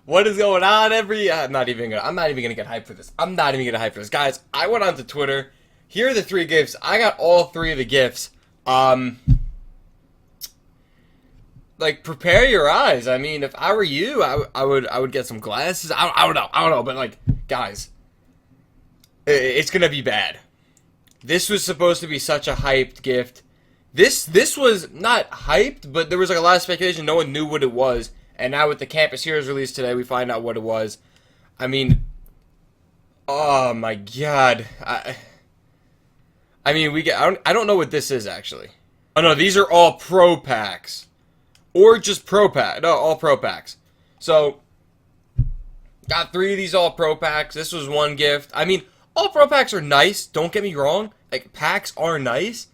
What is going on? I'm not even gonna get hyped for this. Guys. I went onto Twitter. Here are the 3 gifts. I got all 3 of the gifts. Like, prepare your eyes. I mean, if I were you, I would get some glasses. I don't know, but like, guys, it's gonna be bad. This was supposed to be such a hyped gift. This was not hyped, but there was like a lot of speculation. No one knew what it was, and now with the Campus Heroes release today, we find out what it was. I mean, oh my god. I mean, I don't know what this is actually. Oh no, these are all pro packs, or just pro pack. No, all pro packs. So, got 3 of these all pro packs. This was one gift. I mean, all pro packs are nice. Don't get me wrong. Like, packs are nice.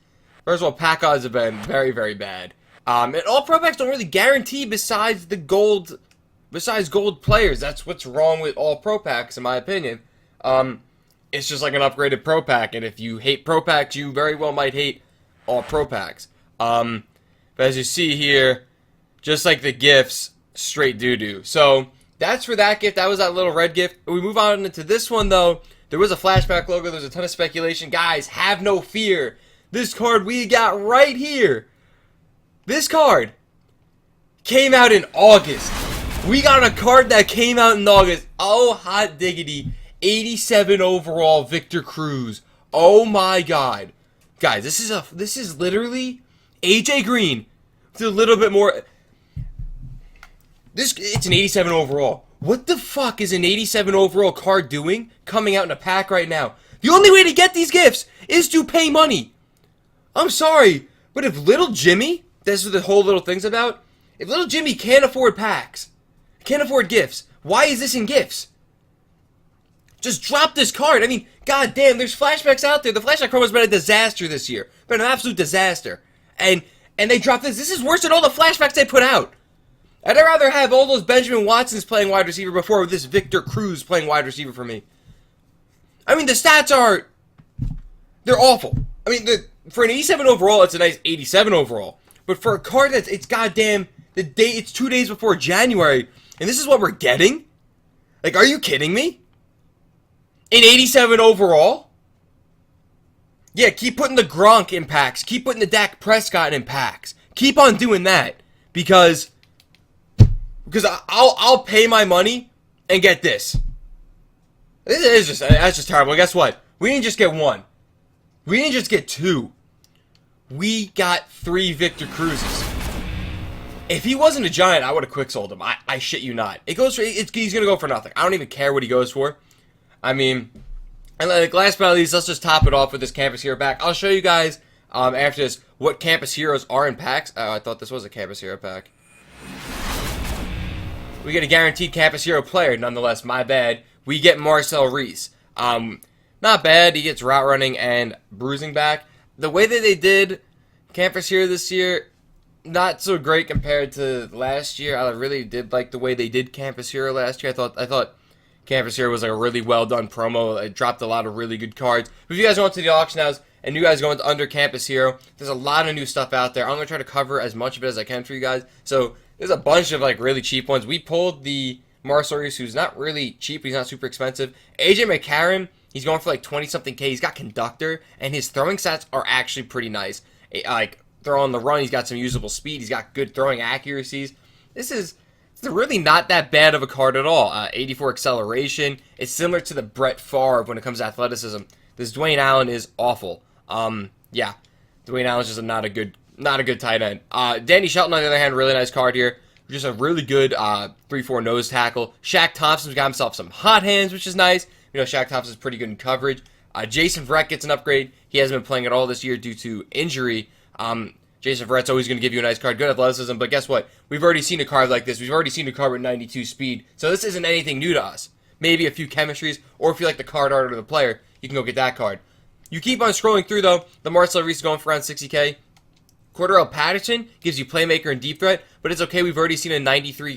First of all, pack odds have been very, very bad. And all pro packs don't really guarantee besides gold players. That's what's wrong with all pro packs, in my opinion. It's just like an upgraded pro pack, and if you hate pro packs, you very well might hate all pro packs. But as you see here, just like the gifts, straight doo-doo. So, that's for that gift. That was that little red gift. We move on into this one, though. There was a flashback logo. There's a ton of speculation. Guys, have no fear. This card we got right here. This card came out in August. We got a card that came out in August. Oh, hot diggity. 87 overall Victor Cruz. Oh my god. Guys, this is literally AJ Green. It's a little bit more. It's an 87 overall. What the fuck is an 87 overall card doing coming out in a pack right now? The only way to get these gifts is to pay money. I'm sorry, but if little Jimmy, that's what the whole little thing's about, if little Jimmy can't afford packs, can't afford gifts, why is this in gifts? Just drop this card. I mean, goddamn, there's flashbacks out there. The flashback promo has been a disaster this year. Been an absolute disaster. And they dropped this. This is worse than all the flashbacks they put out. I'd rather have all those Benjamin Watsons playing wide receiver before this Victor Cruz playing wide receiver for me. I mean, the stats they're awful. I mean, for an 87 overall, it's a nice 87 overall. But for a card it's goddamn, it's 2 days before January, and this is what we're getting? Like, are you kidding me? An 87 overall? Yeah, keep putting the Gronk in packs. Keep putting the Dak Prescott in packs. Keep on doing that. Because I'll pay my money and get this. That's just terrible. And guess what? We didn't just get 1. We didn't just get 2. We got 3 Victor Cruzes. If he wasn't a Giant, I would have quick sold him. I shit you not. He's gonna go for nothing. I don't even care what he goes for. I mean, and like last but not least, let's just top it off with this Campus Hero pack. I'll show you guys after this what Campus Heroes are in packs. I thought this was a Campus Hero pack. We get a guaranteed Campus Hero player, nonetheless. My bad. We get Marcel Reese. Not bad. He gets route running and bruising back. The way that they did Campus Hero this year, not so great compared to last year. I really did like the way they did Campus Hero last year. I thought Campus Hero was like a really well done promo. It dropped a lot of really good cards. But if you guys go into the auction house and you guys go into Under Campus Hero, there's a lot of new stuff out there. I'm gonna try to cover as much of it as I can for you guys. So there's a bunch of like really cheap ones. We pulled the Marcel Reese, who's not really cheap. He's not super expensive. AJ McCarron, he's going for like 20-something K. He's got conductor, and his throwing stats are actually pretty nice. Like, throw on the run, he's got some usable speed. He's got good throwing accuracies. It's really not that bad of a card at all. 84 acceleration. It's similar to the Brett Favre when it comes to athleticism. This Dwayne Allen is awful. Yeah, Dwayne Allen's just not a good tight end. Danny Shelton, on the other hand, really nice card here. Just a really good 3-4 nose tackle. Shaq Thompson's got himself some hot hands, which is nice. You know, Shaq Thompson's pretty good in coverage. Jason Verrett gets an upgrade. He hasn't been playing at all this year due to injury. Jason Verrett's always going to give you a nice card. Good athleticism, but guess what? We've already seen a card like this. We've already seen a card with 92 speed. So this isn't anything new to us. Maybe a few chemistries, or if you like the card art of the player, you can go get that card. You keep on scrolling through, though. The Marcel Reese is going for around 60K. Cordell Patterson gives you playmaker and deep threat, but it's okay. We've already seen a 93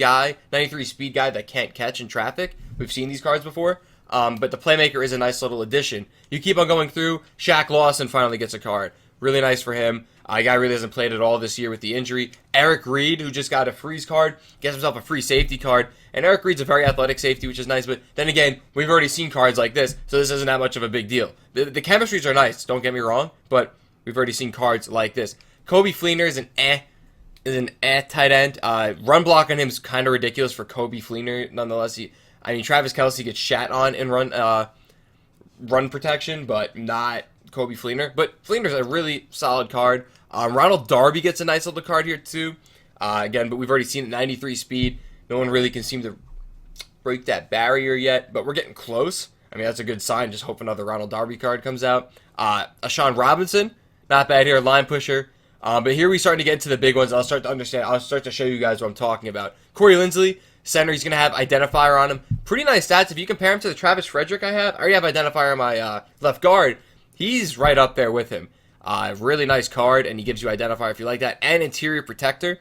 speed guy that can't catch in traffic. We've seen these cards before. But the playmaker is a nice little addition. You keep on going through. Shaq Lawson finally gets a card. Really nice for him. Guy really hasn't played at all this year with the injury. Eric Reed, who just got a freeze card, gets himself a free safety card. And Eric Reed's a very athletic safety, which is nice. But then again, we've already seen cards like this, so this isn't that much of a big deal. The chemistries are nice, don't get me wrong, but we've already seen cards like this. Kobe Fleener is an tight end. Run block on him is kind of ridiculous for Kobe Fleener. Nonetheless, Travis Kelce gets shat on in run protection, but not Kobe Fleener. But Fleener's a really solid card. Ronald Darby gets a nice little card here too. Again, but we've already seen it, 93 speed. No one really can seem to break that barrier yet, but we're getting close. I mean, that's a good sign. Just hope another Ronald Darby card comes out. Ashawn Robinson, not bad here, line pusher. But here we starting to get into the big ones. I'll start to understand. I'll start to show you guys what I'm talking about. Corey Linsley, center. He's going to have identifier on him. Pretty nice stats. If you compare him to the Travis Frederick I already have identifier on my left guard. He's right up there with him. Really nice card, and he gives you identifier if you like that. And interior protector,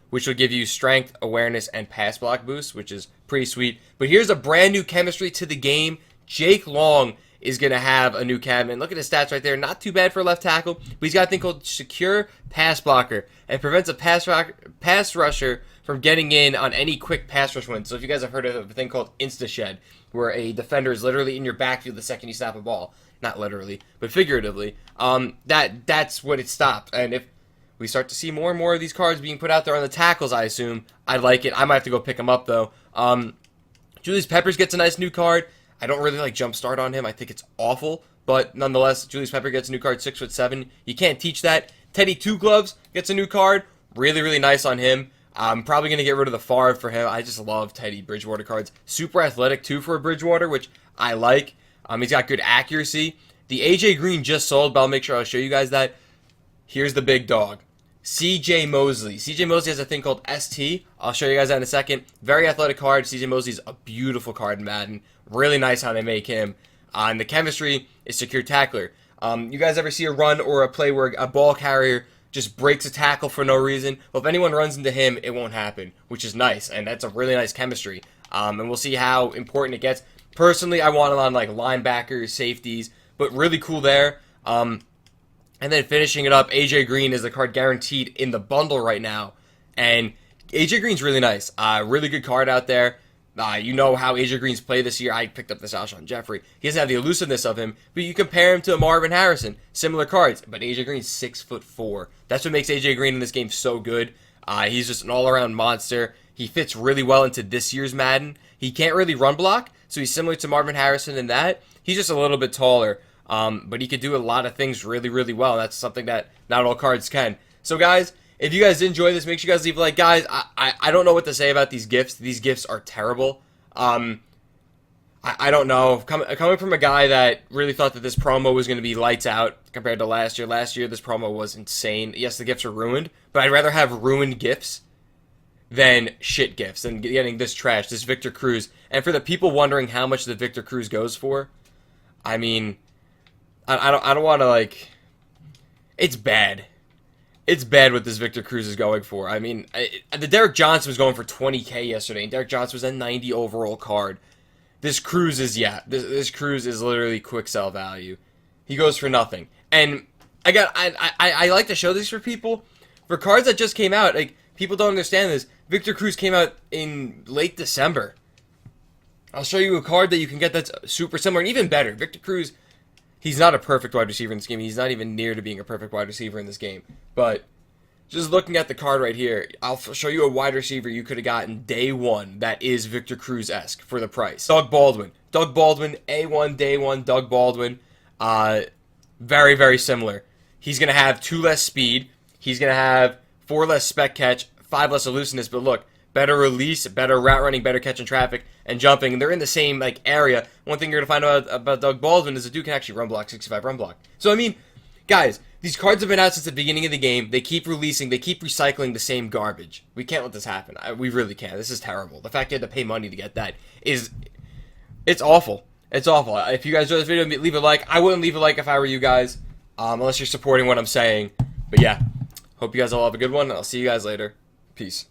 which will give you strength, awareness, and pass block boost, which is pretty sweet. But here's a brand new chemistry to the game. Jake Long is going to have a new cabinet. Look at his stats right there. Not too bad for a left tackle, but he's got a thing called secure pass blocker and prevents a pass rusher from getting in on any quick pass rush win. So if you guys have heard of a thing called Insta-Shed, where a defender is literally in your backfield the second you snap a ball. Not literally, but figuratively. That's what it stopped. And if we start to see more and more of these cards being put out there on the tackles, I assume, I like it. I might have to go pick them up, though. Julius Peppers gets a nice new card. I don't really like Jumpstart on him. I think it's awful. But nonetheless, Julius Pepper gets a new card, 6'7". You can't teach that. Teddy Two Gloves gets a new card. Really, really nice on him. I'm probably going to get rid of the Favre for him. I just love Teddy Bridgewater cards. Super athletic, too, for a Bridgewater, which I like. He's got good accuracy. The AJ Green just sold, but I'll make sure I'll show you guys that. Here's the big dog. CJ Mosley. CJ Mosley has a thing called ST. I'll show you guys that in a second. Very athletic card. CJ Mosley's a beautiful card in Madden. Really nice how they make him. And the chemistry is secure tackler. You guys ever see a run or a play where a ball carrier just breaks a tackle for no reason? Well, if anyone runs into him, it won't happen, which is nice. And that's a really nice chemistry. And we'll see how important it gets. Personally, I want it on like linebackers, safeties, but really cool there. And then finishing it up, AJ Green is the card guaranteed in the bundle right now. And AJ Green's really nice. Really good card out there. You know how AJ Green's played this year. I picked up this Alshon Jeffrey. He doesn't have the elusiveness of him, but you compare him to Marvin Harrison. Similar cards, but AJ Green's 6'4". That's what makes AJ Green in this game so good. He's just an all-around monster. He fits really well into this year's Madden. He can't really run block, so he's similar to Marvin Harrison in that. He's just a little bit taller. But he could do a lot of things really, really well. That's something that not all cards can. So, guys, if you guys enjoy this, make sure you guys leave a like. Guys, I don't know what to say about these gifts. These gifts are terrible. I don't know. Coming from a guy that really thought that this promo was going to be lights out compared to last year. Last year, this promo was insane. Yes, the gifts are ruined, but I'd rather have ruined gifts than shit gifts than getting this trash, this Victor Cruz. And for the people wondering how much the Victor Cruz goes for, I mean, I don't want to, like, it's bad. It's bad what this Victor Cruz is going for. I mean, the Derek Johnson was going for $20K yesterday, and Derek Johnson was a 90 overall card. This Cruz is, this Cruz is literally quick sell value. He goes for nothing. And I like to show this for people. For cards that just came out, like, people don't understand this. Victor Cruz came out in late December. I'll show you a card that you can get that's super similar and even better. Victor Cruz, he's not a perfect wide receiver in this game. He's not even near to being a perfect wide receiver in this game. But just looking at the card right here, I'll show you a wide receiver you could have gotten day one that is Victor Cruz-esque for the price. Doug Baldwin. Doug Baldwin, A1, day one, Doug Baldwin. Very, very similar. He's going to have 2 less speed. He's going to have 4 less spec catch, 5 less elusiveness. But look, better release, better route running, better catching traffic, and jumping. And they're in the same like area. One thing you're going to find out about Doug Baldwin is the dude can actually run block, 65 run block. So, I mean, guys, these cards have been out since the beginning of the game. They keep releasing, they keep recycling the same garbage. We can't let this happen. We really can't. This is terrible. The fact you had to pay money to get that is, it's awful. It's awful. If you guys enjoyed this video, leave a like. I wouldn't leave a like if I were you guys, unless you're supporting what I'm saying. But yeah, hope you guys all have a good one. I'll see you guys later. Peace.